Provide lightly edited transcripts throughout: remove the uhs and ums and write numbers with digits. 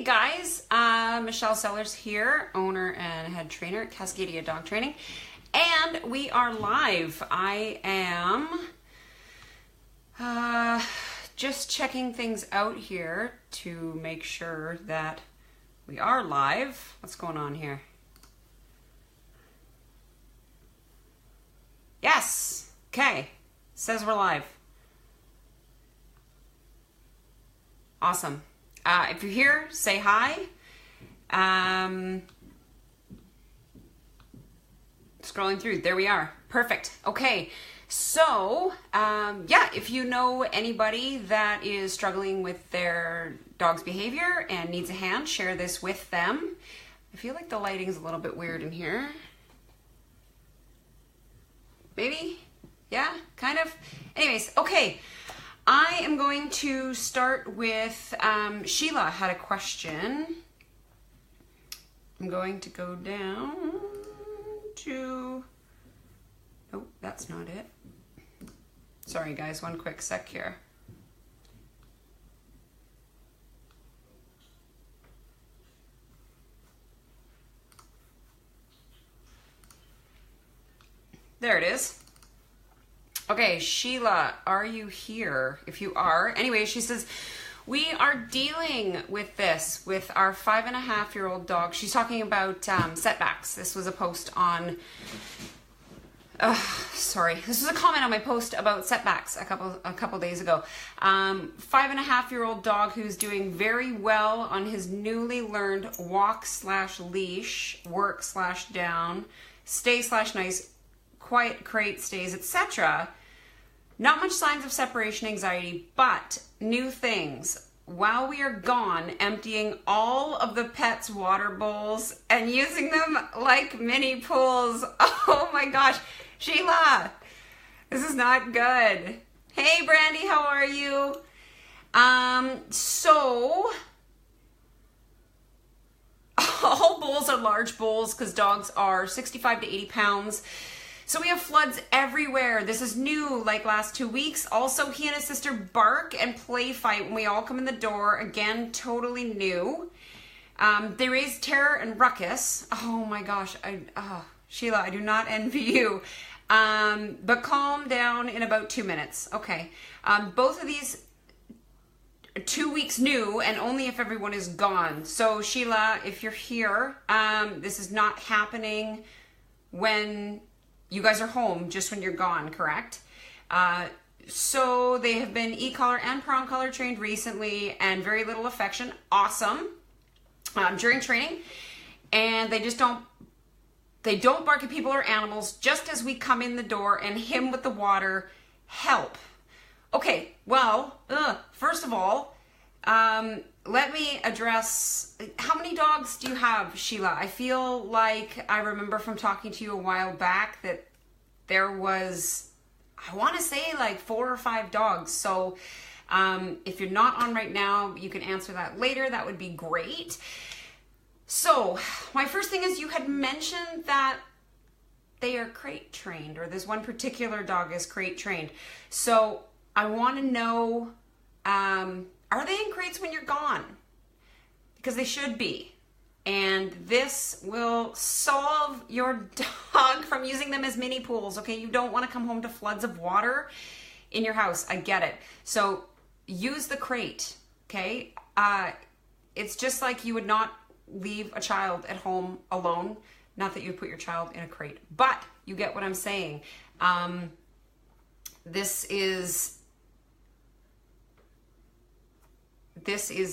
guys, Michelle Sellars here, owner and head trainer at Cascadia Dog Training, and we are live. I am just checking things out here to make sure that we are live. What's going on here? Yes, okay, says we're live. Awesome. If you're here, say hi. Scrolling through, there we are. Perfect. Okay, so yeah, if you know anybody that is struggling with their dog's behavior and needs a hand, share this with them. I feel like the lighting is a little bit weird in here. Maybe? Yeah, kind of. Anyways, okay. I am going to start with, Sheila had a question. I'm going to go down to, nope, that's not it. Sorry guys, one quick sec here. There it is. Okay, Sheila, are you here? If you are, anyway, she says, we are dealing with this with our 5.5-year-old dog. She's talking about setbacks. This was a post on, this was a comment on my post about setbacks a couple days ago. 5.5-year-old dog who's doing very well on his newly learned walk/leash, work/down, stay/nice, quiet crate stays, etc. Not much signs of separation anxiety, but new things. While we are gone, emptying all of the pet's water bowls and using them like mini pools. Oh my gosh, Sheila, this is not good. Hey Brandy, how are you? So all bowls are large bowls because dogs are 65 to 80 pounds. So we have floods everywhere. This is new, like last 2 weeks. Also, he and his sister bark and play fight when we all come in the door. Again, totally new. They raise terror and ruckus. Oh my gosh, Sheila, I do not envy you. But calm down in about 2 minutes. Okay, both of these 2 weeks new, and only if everyone is gone. So Sheila, if you're here, this is not happening when you guys are home, just when you're gone, correct? So they have been e-collar and prong collar trained recently and very little affection. Awesome. During training. And they don't bark at people or animals just as we come in the door, and him with the water, help. Okay, well, first of all, let me address, how many dogs do you have, Sheila? I feel like I remember from talking to you a while back that there was, I want to say like 4 or 5 dogs. So if you're not on right now, you can answer that later. That would be great. So my first thing is, you had mentioned that they are crate trained, or this one particular dog is crate trained. So I want to know, are they in crates when you're gone? Because they should be. And this will solve your dog from using them as mini pools, okay? You don't want to come home to floods of water in your house. I get it. So use the crate, okay? It's just like you would not leave a child at home alone. Not that you would put your child in a crate, but you get what I'm saying. This is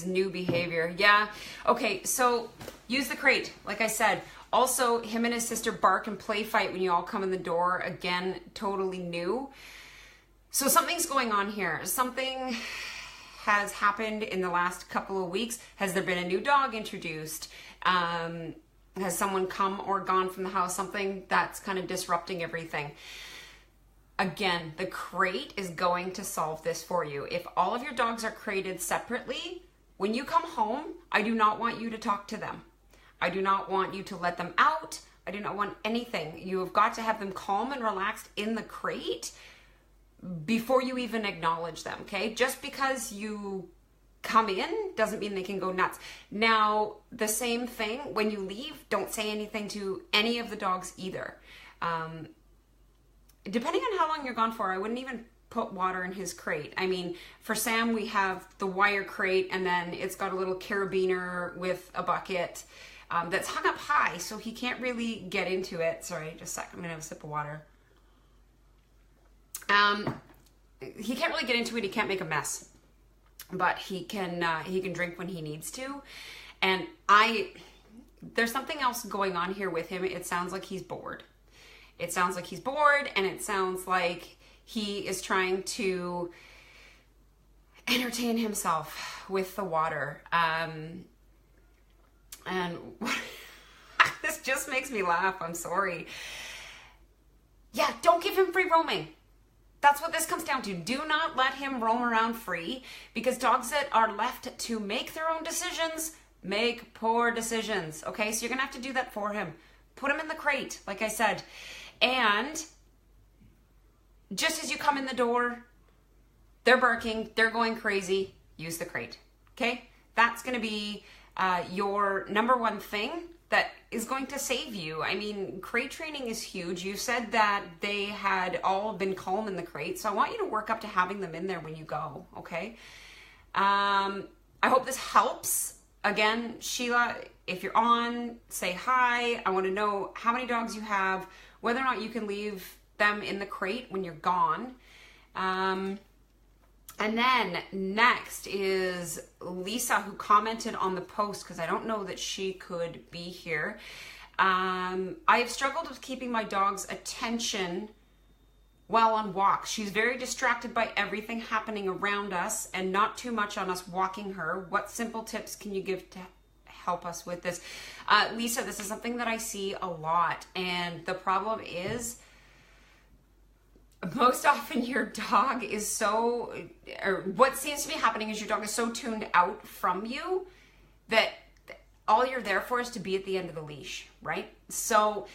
new behavior. Yeah. Okay. So use the crate. Like I said, also him and his sister bark and play fight when you all come in the door. Again, totally new. So something's going on here. Something has happened in the last couple of weeks. Has there been a new dog introduced? Has someone come or gone from the house? Something that's kind of disrupting everything. Again, the crate is going to solve this for you. If all of your dogs are crated separately, when you come home, I do not want you to talk to them. I do not want you to let them out. I do not want anything. You have got to have them calm and relaxed in the crate before you even acknowledge them, okay? Just because you come in doesn't mean they can go nuts. Now, the same thing, when you leave, don't say anything to any of the dogs either. Depending on how long you're gone for, I wouldn't even put water in his crate. I mean, for Sam, we have the wire crate, and then it's got a little carabiner with a bucket that's hung up high, so he can't really get into it. Sorry, just a sec. I'm gonna have a sip of water. He can't really get into it. He can't make a mess, but he can drink when he needs to. And there's something else going on here with him. It sounds like he's bored. It sounds like he's bored, and it sounds like he is trying to entertain himself with the water. And this just makes me laugh. I'm sorry. Yeah, don't give him free roaming. That's what this comes down to. Do not let him roam around free, because dogs that are left to make their own decisions make poor decisions. Okay, so you're gonna have to do that for him. Put him in the crate, like I said. And just as you come in the door, they're barking, they're going crazy, use the crate. Okay, that's gonna be your number one thing that is going to save you. I mean, crate training is huge. You said that they had all been calm in the crate, so I want you to work up to having them in there when you go, okay? I hope this helps. Again, Sheila, if you're on, say hi. I want to know how many dogs you have, whether or not you can leave them in the crate when you're gone. And then next is Lisa, who commented on the post, because I don't know that she could be here. I have struggled with keeping my dog's attention while on walks. She's very distracted by everything happening around us and not too much on us walking her. What simple tips can you give to help us with this? Lisa, this is something that I see a lot, and the problem is most often your dog is so, or what seems to be happening is your dog is so tuned out from you that all you're there for is to be at the end of the leash, right? So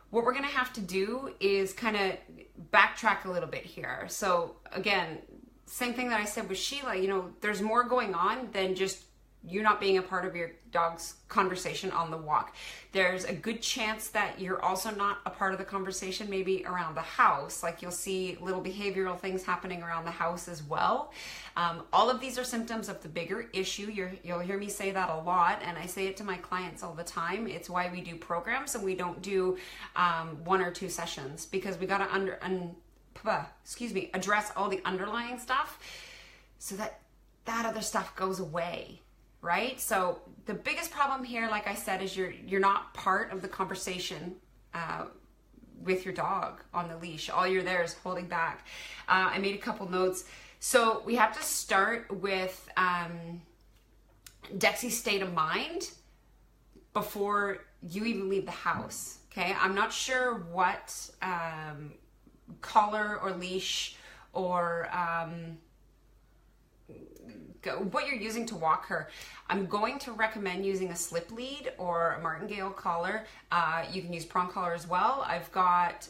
what we're gonna have to do is kind of backtrack a little bit here. So again, same thing that I said with Sheila, you know, there's more going on than just you not being a part of your dog's conversation on the walk. There's a good chance that you're also not a part of the conversation, maybe around the house. Like you'll see little behavioral things happening around the house as well. All of these are symptoms of the bigger issue. You'll hear me say that a lot, and I say it to my clients all the time. It's why we do programs and we don't do 1 or 2 sessions, because we got to address all the underlying stuff so that that other stuff goes away. Right? So the biggest problem here, like I said, is you're not part of the conversation with your dog on the leash. All you're there is holding back. I made a couple notes. So we have to start with Dexy's state of mind before you even leave the house. Okay? I'm not sure what collar or leash or what you're using to walk her. I'm going to recommend using a slip lead or a martingale collar. You can use prong collar as well. I've got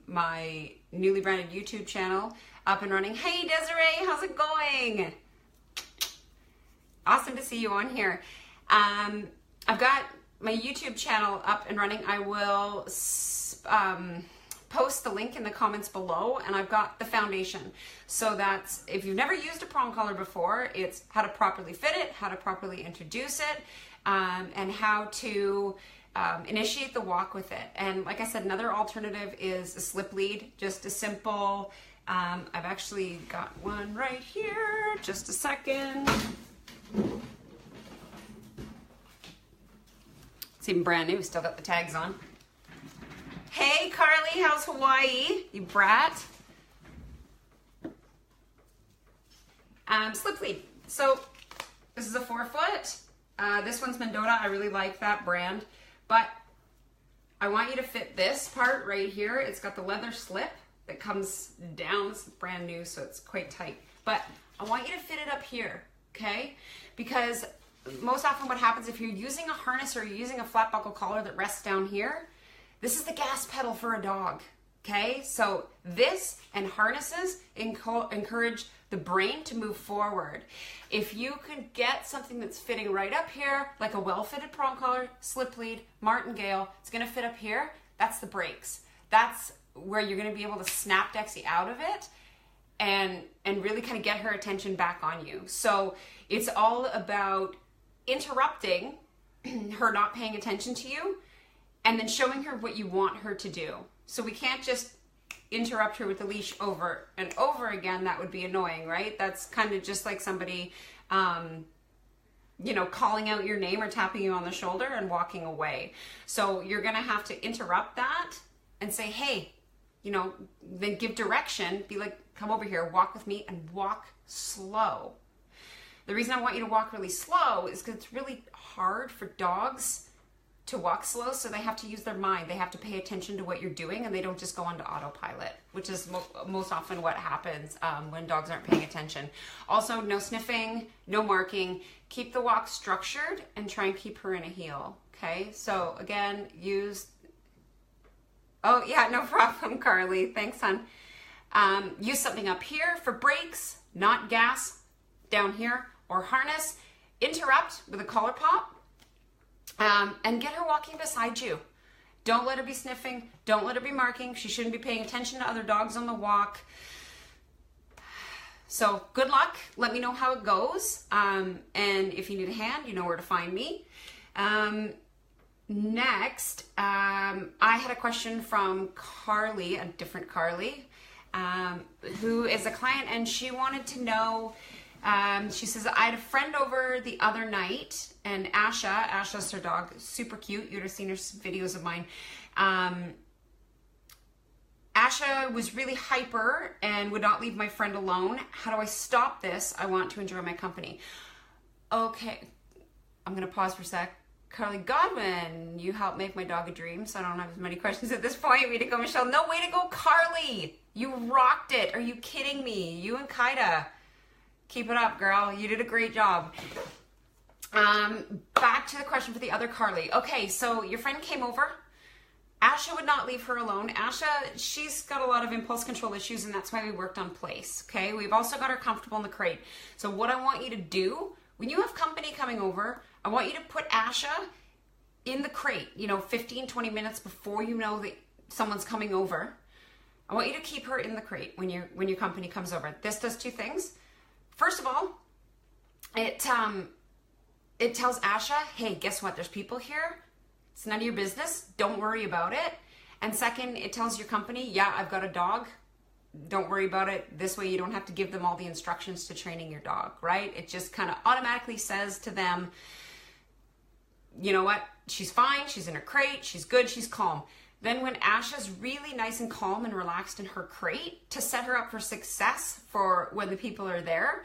my newly branded YouTube channel up and running. Hey Desiree, how's it going? Awesome to see you on here. I've got my YouTube channel up and running. I will post the link in the comments below, and I've got the foundation. So that's, if you've never used a prong collar before, it's how to properly fit it, how to properly introduce it, and how to initiate the walk with it. And like I said, another alternative is a slip lead, just a simple, I've actually got one right here, just a second. It's even brand new, still got the tags on. Hey Carly, how's Hawaii? You brat. Slip lead. So this is a 4-foot. This one's Mendota. I really like that brand, but I want you to fit this part right here. It's got the leather slip that comes down. It's brand new, so it's quite tight, but I want you to fit it up here, okay? Because most often what happens if you're using a harness or you're using a flat buckle collar that rests down here, this is the gas pedal for a dog, Okay, so this and harnesses encourage the brain to move forward. If you can get something that's fitting right up here, like a well-fitted prong collar, slip lead, martingale, it's gonna fit up here, that's the brakes. That's where you're gonna be able to snap Dexy out of it and really kind of get her attention back on you. So it's all about interrupting her not paying attention to you and then showing her what you want her to do. So we can't just interrupt her with the leash over and over again. That would be annoying, right? That's kind of just like somebody, you know, calling out your name or tapping you on the shoulder and walking away. So you're going to have to interrupt that and say, hey, you know, then give direction. Be like, come over here, walk with me, and walk slow. The reason I want you to walk really slow is because it's really hard for dogs to walk slow, so they have to use their mind. They have to pay attention to what you're doing, and they don't just go onto autopilot, which is most often what happens when dogs aren't paying attention. Also, no sniffing, no marking. Keep the walk structured and try and keep her in a heel, okay? So again, use... Oh, yeah, no problem, Carly. Thanks, hon. Use something up here for brakes, not gas, down here, or harness. Interrupt with a collar pop. And get her walking beside you. Don't let her be sniffing. Don't let her be marking. She shouldn't be paying attention to other dogs on the walk. So good luck. Let me know how it goes. And if you need a hand, you know where to find me. Next, I had a question from Carly, a different Carly, who is a client, and she wanted to know, she says, I had a friend over the other night, and Asha's her dog, super cute. You'd have seen her videos of mine. Asha was really hyper and would not leave my friend alone. How do I stop this? I want to enjoy my company. Okay, I'm going to pause for a sec. Carly Godwin, you helped make my dog a dream, so I don't have as many questions at this point. Way to go, Michelle. No, way to go, Carly. You rocked it. Are you kidding me? You and Kaida. Keep it up, girl. You did a great job. Back to the question for the other Carly. Okay, so your friend came over. Asha would not leave her alone. Asha, she's got a lot of impulse control issues, and that's why we worked on place, okay? We've also got her comfortable in the crate. So what I want you to do, when you have company coming over, I want you to put Asha in the crate, you know, 15, 20 minutes before you know that someone's coming over. I want you to keep her in the crate when your company comes over. This does two things. First of all, it tells Asha, hey, guess what? There's people here. It's none of your business. Don't worry about it. And second, it tells your company, yeah, I've got a dog. Don't worry about it. This way you don't have to give them all the instructions to training your dog, right? It just kind of automatically says to them, you know what? She's fine. She's in her crate. She's good. She's calm. Then when Asha's really nice and calm and relaxed in her crate, to set her up for success for when the people are there,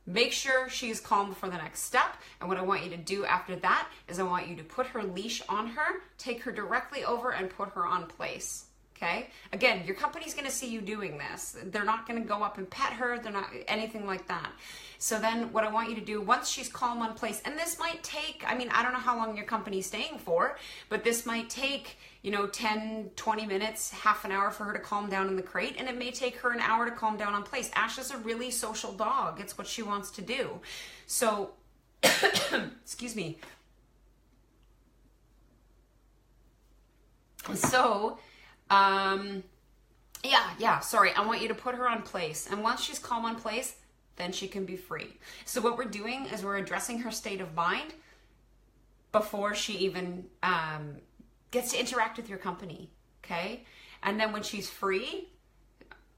make sure she's calm for the next step. And what I want you to do after that is I want you to put her leash on her, take her directly over and put her on place. Okay? Again, your company's going to see you doing this. They're not going to go up and pet her. They're not anything like that. So then what I want you to do, once she's calm on place, and this might take, I mean, I don't know how long your company's staying for, but this might take, you know, 10, 20 minutes, half an hour for her to calm down in the crate, and it may take her an hour to calm down on place. Asha's a really social dog. It's what she wants to do. So, excuse me. So, sorry. I want you to put her on place. And once she's calm on place, then she can be free. So what we're doing is we're addressing her state of mind before she even gets to interact with your company, okay? And then when she's free,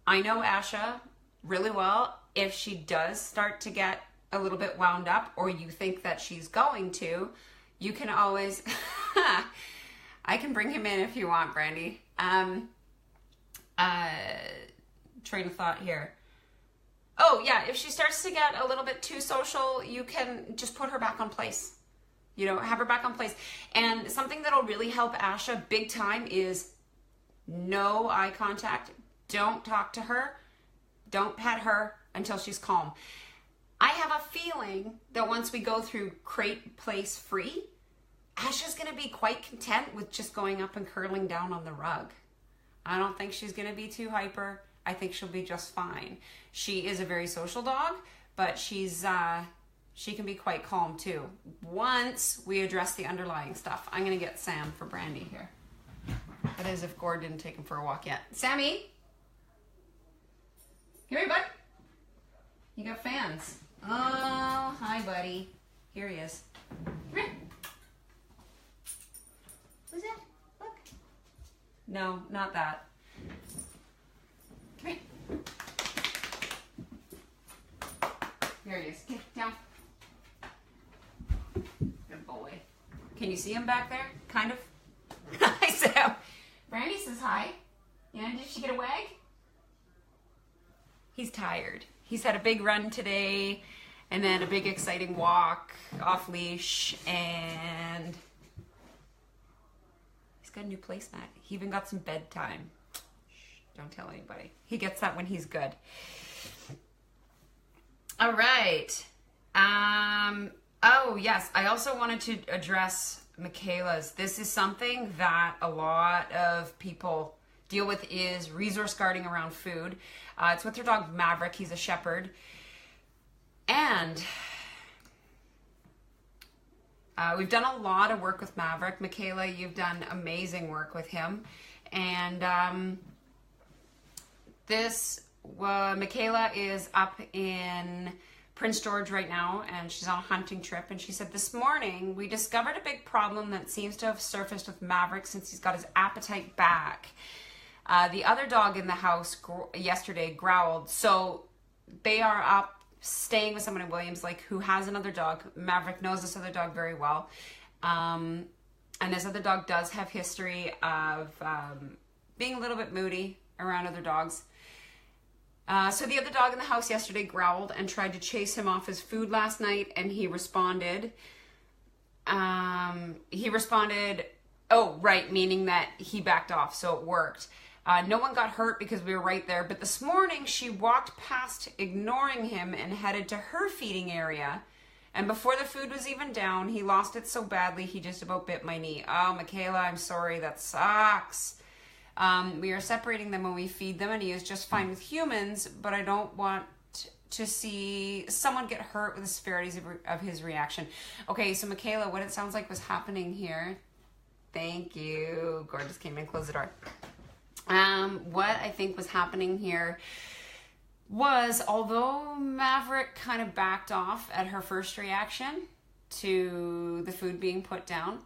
I know Asha really well. If she does start to get a little bit wound up, or you think that she's going to, you can always, I can bring him in if you want, Brandy. Train of thought here. Oh yeah, if she starts to get a little bit too social, you can just put her back on place. You know, have her back on place. And something that'll really help Asha big time is no eye contact. Don't talk to her. Don't pet her until she's calm. I have a feeling that once we go through crate place free, Asha's going to be quite content with just going up and curling down on the rug. I don't think she's going to be too hyper. I think she'll be just fine. She is a very social dog, but she can be quite calm too. Once we address the underlying stuff. I'm going to get Sam for Brandy here. That is if Gord didn't take him for a walk yet. Sammy! Come here, bud. You got fans. Oh, hi, buddy. Here he is. Come here. Who's that? Look. No, not that. Come here. Here he is. Okay, down. Good boy. Can you see him back there? Kind of. Hi, Sam. Brandy says hi. Yeah, did she get a wag? He's tired. He's had a big run today, and then a big exciting walk off leash, and he's got a new placemat. He even got some bedtime. Shh, don't tell anybody. He gets that when he's good. All right. Oh, yes. I also wanted to address Michaela's. This is something that a lot of people deal with, is resource guarding around food. It's with her dog Maverick. He's a shepherd. And we've done a lot of work with Maverick. Michaela, you've done amazing work with him. And Michaela is up in Prince George right now, and she's on a hunting trip. And she said, this morning we discovered a big problem that seems to have surfaced with Maverick since he's got his appetite back. The other dog in the house yesterday growled. So they are up staying with someone in Williams Lake who has another dog. Maverick knows this other dog very well. And this other dog does have history of being a little bit moody around other dogs. So the other dog in the house yesterday growled and tried to chase him off his food last night, and he responded. Oh, right, meaning that he backed off, so it worked. No one got hurt because we were right there, but this morning she walked past ignoring him and headed to her feeding area, and before the food was even down, he lost it so badly he just about bit my knee. Oh, Michaela, I'm sorry, that sucks. We are separating them when we feed them, and he is just fine with humans, but I don't want to see someone get hurt with the severities of his reaction. Okay, so Michaela, what it sounds like was happening here. Thank you. Gorgeous came in, close the door. What I think was happening here was, although Maverick kind of backed off at her first reaction to the food being put down,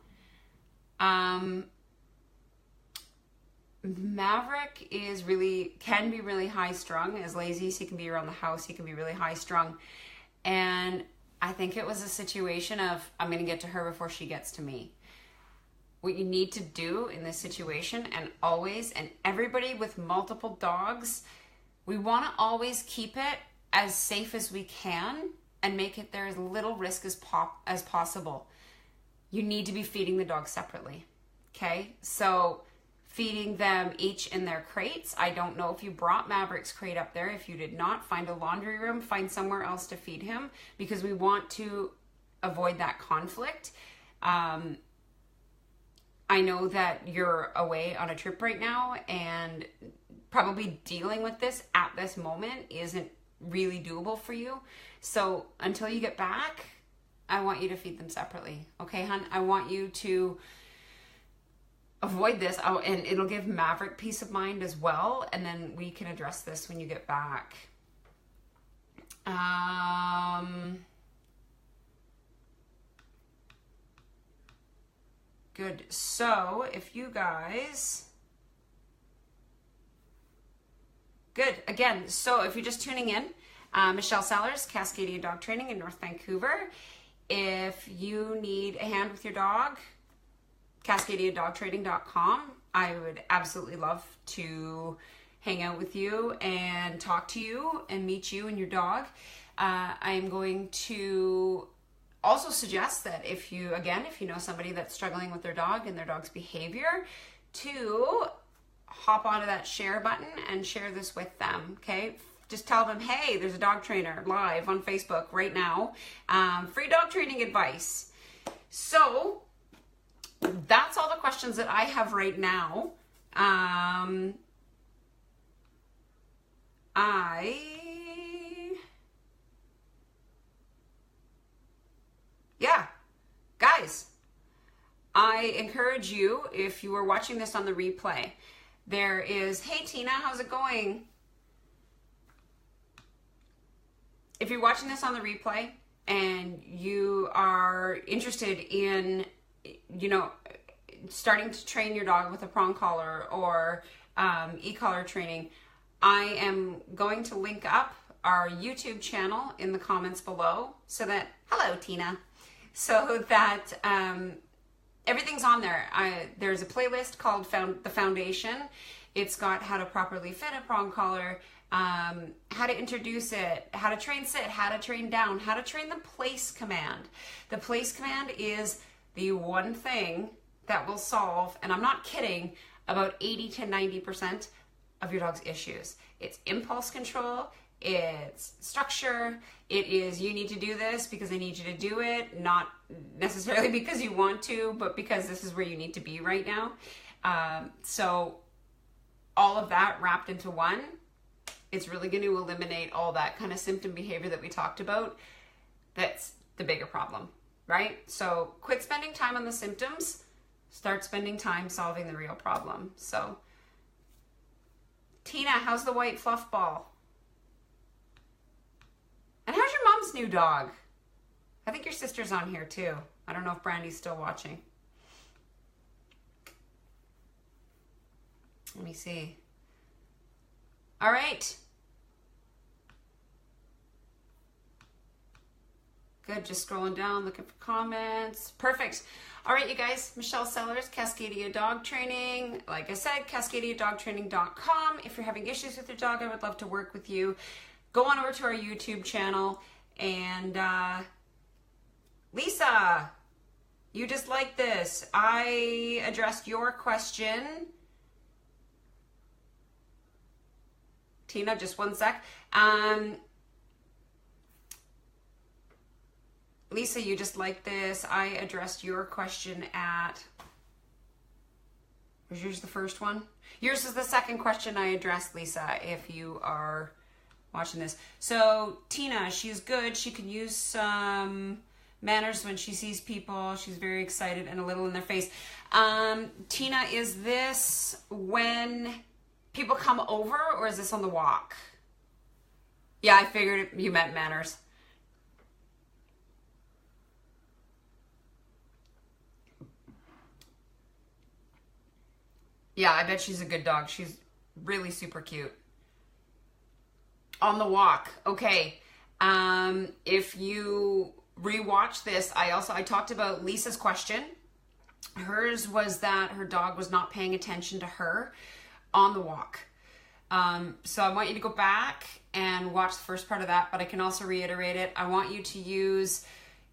Maverick can be really high strung. As lazy as he can be around the house, he can be really high strung. And I think it was a situation of, I'm going to get to her before she gets to me. What you need to do in this situation, and everybody with multiple dogs, we want to always keep it as safe as we can and make it there as little risk as possible. You need to be feeding the dogs separately. Okay? So feeding them each in their crates. I don't know if you brought Maverick's crate up there. If you did not, find a laundry room, find somewhere else to feed him, because we want to avoid that conflict. I know that you're away on a trip right now, and probably dealing with this at this moment isn't really doable for you. So until you get back, I want you to feed them separately. Okay, hon? I want you to avoid this, and it'll give Maverick peace of mind as well, and then we can address this when you get back. Good. So if you guys... Good. Again, so if you're just tuning in, Michelle Sellars, Cascadia Dog Training in North Vancouver. If you need a hand with your dog, CascadiaDogTraining.com. I would absolutely love to hang out with you and talk to you and meet you and your dog. I am going to also suggest that if you know somebody that's struggling with their dog and their dog's behavior, to hop onto that share button and share this with them, okay? Just tell them, hey, there's a dog trainer live on Facebook right now. Free dog training advice. So that's all the questions that I have right now. Yeah, guys, I encourage you, if you are watching this on the replay, there is, hey Tina, how's it going? If you're watching this on the replay and you are interested in, you know, starting to train your dog with a prong collar or e-collar training, I am going to link up our YouTube channel in the comments below so that, hello Tina, so that everything's on there. There's a playlist called The Foundation. It's got how to properly fit a prong collar, how to introduce it, how to train sit, how to train down, how to train the place command. The place command is the one thing that will solve, and I'm not kidding, about 80 to 90% of your dog's issues. It's impulse control, it's structure, it is you need to do this because I need you to do it, not necessarily because you want to, but because this is where you need to be right now. So all of that wrapped into one, it's really going to eliminate all that kind of symptom behavior that we talked about. That's the bigger problem, right? So quit spending time on the symptoms, start spending time solving the real problem. So Tina, how's the white fluff ball? And how's your mom's new dog? I think your sister's on here too. I don't know if Brandy's still watching. Let me see. All right. Good, just scrolling down, looking for comments. Perfect. All right, you guys, Michelle Sellars, Cascadia Dog Training. Like I said, CascadiaDogTraining.com. If you're having issues with your dog, I would love to work with you. Go on over to our YouTube channel. And Lisa, you just like this. I addressed your question. Tina, just one sec. Lisa, you just like this. I addressed your question at, was yours the first one? Yours is the second question I addressed, Lisa, if you are watching this. So Tina, she's good. She can use some manners when she sees people. She's very excited and a little in their face. Tina, is this when people come over or is this on the walk? Yeah, I figured you meant manners. Yeah, I bet she's a good dog. She's really super cute. On the walk. Okay. If you rewatch this, I talked about Lisa's question. Hers was that her dog was not paying attention to her on the walk. So I want you to go back and watch the first part of that, but I can also reiterate it. I want you to use,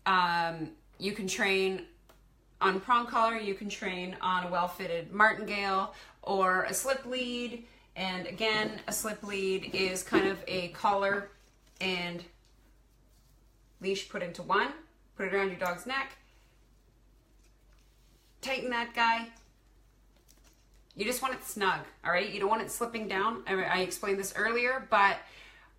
you can train on a prong collar, you can train on a well-fitted martingale or a slip lead. And again, a slip lead is kind of a collar and leash put into one. Put it around your dog's neck. Tighten that guy. You just want it snug, all right? You don't want it slipping down. I explained this earlier, but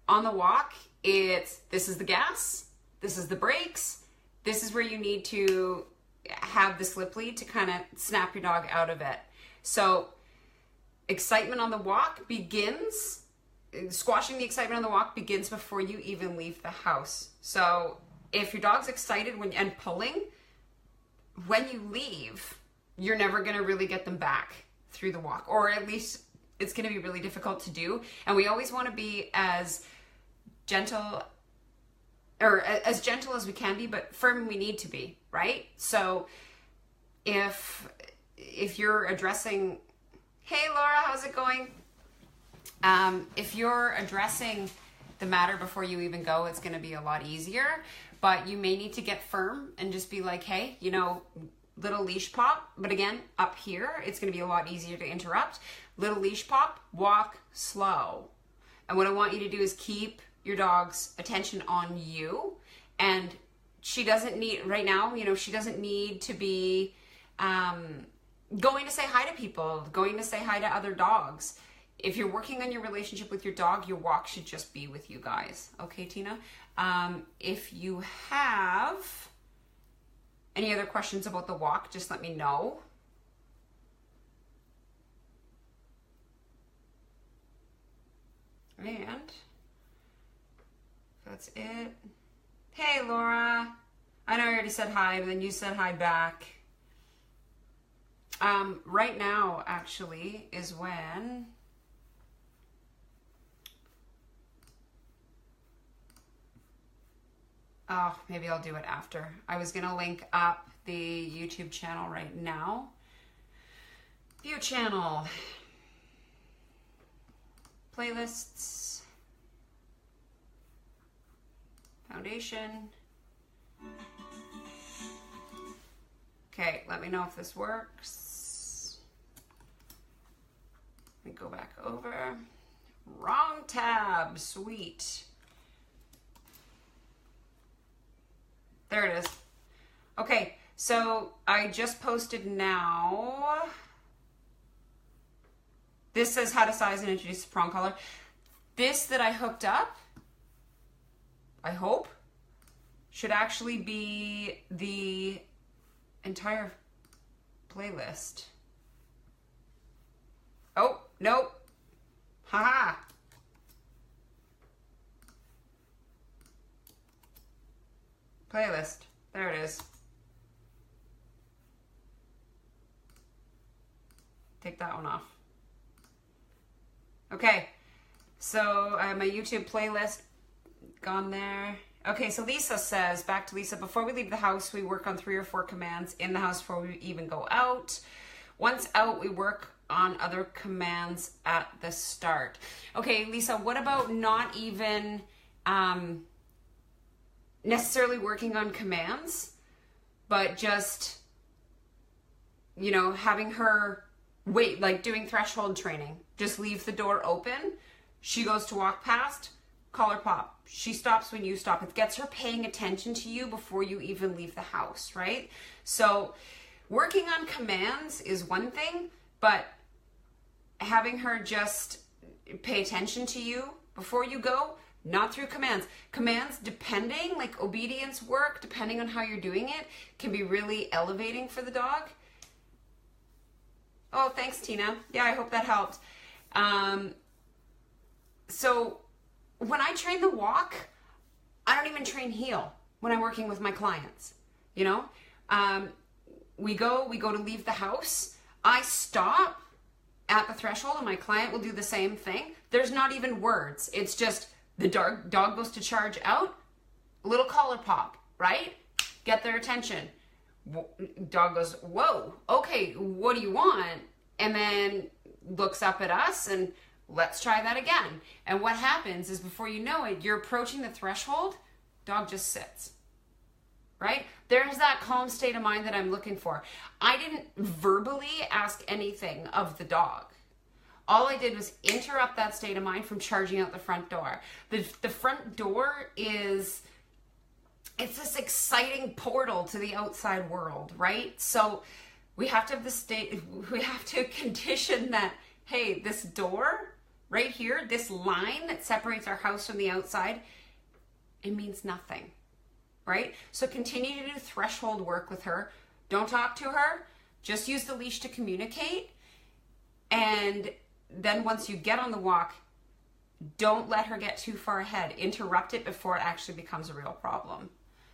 on the walk, this is the gas, this is the brakes, this is where you need to have the slip lead to kind of snap your dog out of it. So excitement on the walk begins, squashing the excitement on the walk begins before you even leave the house. So if your dog's excited and pulling, when you leave, you're never going to really get them back through the walk, or at least it's going to be really difficult to do. And we always want to be as gentle as we can be, but firm we need to be, right? So if you're addressing, hey Laura, how's it going? If you're addressing the matter before you even go, it's going to be a lot easier, but you may need to get firm and just be like, hey, you know, little leash pop, but again, up here, it's going to be a lot easier to interrupt. Little leash pop, walk slow. And what I want you to do is keep your dog's attention on you. And she doesn't need, right now, you know, she doesn't need to be going to say hi to people, going to say hi to other dogs. if you're working on your relationship with your dog, your walk should just be with you guys. Okay, Tina? If you have any other questions about the walk, just let me know. And that's it. Hey, Laura. I know I already said hi, but then you said hi back. Right now, actually, is when... Oh, maybe I'll do it after. I was going to link up the YouTube channel right now. View channel. Playlists. Foundation. Okay, let me know if this works. Let me go back over. Wrong tab. Sweet. There it is. Okay, so I just posted now. This says how to size and introduce a prong collar. This that I hooked up, I hope, should actually be the entire playlist. Oh, nope. Haha. Playlist. There it is. Take that one off. Okay. So I have my YouTube playlist gone there. Okay, so Lisa says, back to Lisa, before we leave the house, we work on 3 or 4 commands in the house before we even go out. Once out, we work on other commands at the start. Okay, Lisa, what about not even necessarily working on commands, but just, you know, having her wait, like doing threshold training. Just leave the door open. She goes to walk past, collar pop. She stops when you stop. It gets her paying attention to you before you even leave the house, right? So working on commands is one thing, but having her just pay attention to you before you go, not through commands. Commands, depending, like obedience work, depending on how you're doing it, can be really elevating for the dog. Oh, thanks, Tina. Yeah, I hope that helped. So when I train the walk, I don't even train heel when I'm working with my clients, you know? We go to leave the house. I stop at the threshold and my client will do the same thing. There's not even words. It's just the dog goes to charge out, little collar pop, right? Get their attention. Dog goes, whoa, okay, what do you want? And then looks up at us and let's try that again. And what happens is before you know it, you're approaching the threshold, dog just sits, right? There's that calm state of mind that I'm looking for. I didn't verbally ask anything of the dog. All I did was interrupt that state of mind from charging out the front door. The front door is, it's this exciting portal to the outside world, right? So we have to have we have to condition that, hey, this door right here, this line that separates our house from the outside, it means nothing, right? So continue to do threshold work with her. Don't talk to her. Just use the leash to communicate. And then once you get on the walk, don't let her get too far ahead. Interrupt it before it actually becomes a real problem.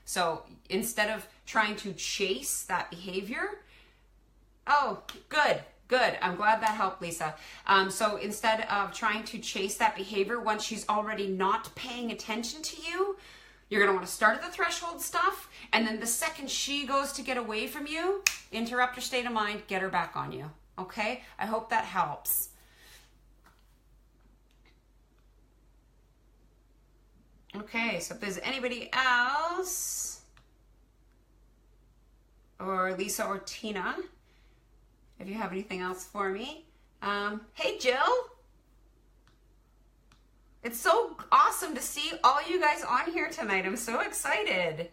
So instead of trying to chase that behavior, oh, good. I'm glad that helped, Lisa. So instead of trying to chase that behavior once she's already not paying attention to you, you're going to want to start at the threshold stuff. And then the second she goes to get away from you, interrupt her state of mind, get her back on you. Okay? I hope that helps. Okay, so if there's anybody else, or Lisa or Tina, if you have anything else for me. Hey, Jill. It's so awesome to see all you guys on here tonight. I'm so excited.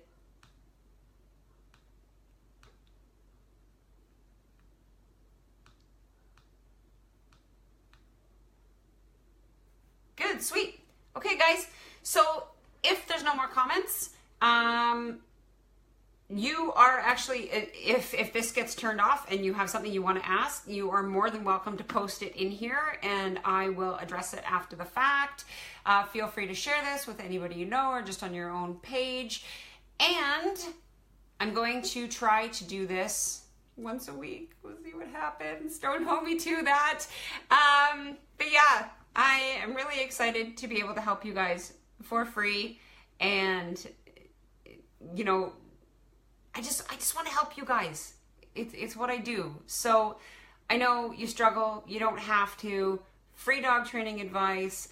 good, sweet. Okay, guys. So if there's no more comments, you are actually, if this gets turned off and you have something you want to ask, you are more than welcome to post it in here and I will address it after the fact. Feel free to share this with anybody you know or just on your own page. And I'm going to try to do this once a week. We'll see what happens. Don't hold me to that. But yeah, I am really excited to be able to help you guys for free. And, you know, I just want to help you guys. It's what I do. So I know you struggle. You don't have to. Free dog training advice.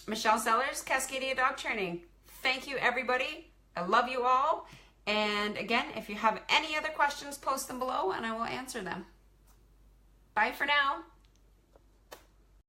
Michelle Sellars, Cascadia Dog Training. Thank you, everybody. I love you all. And again, if you have any other questions, post them below and I will answer them. Bye for now.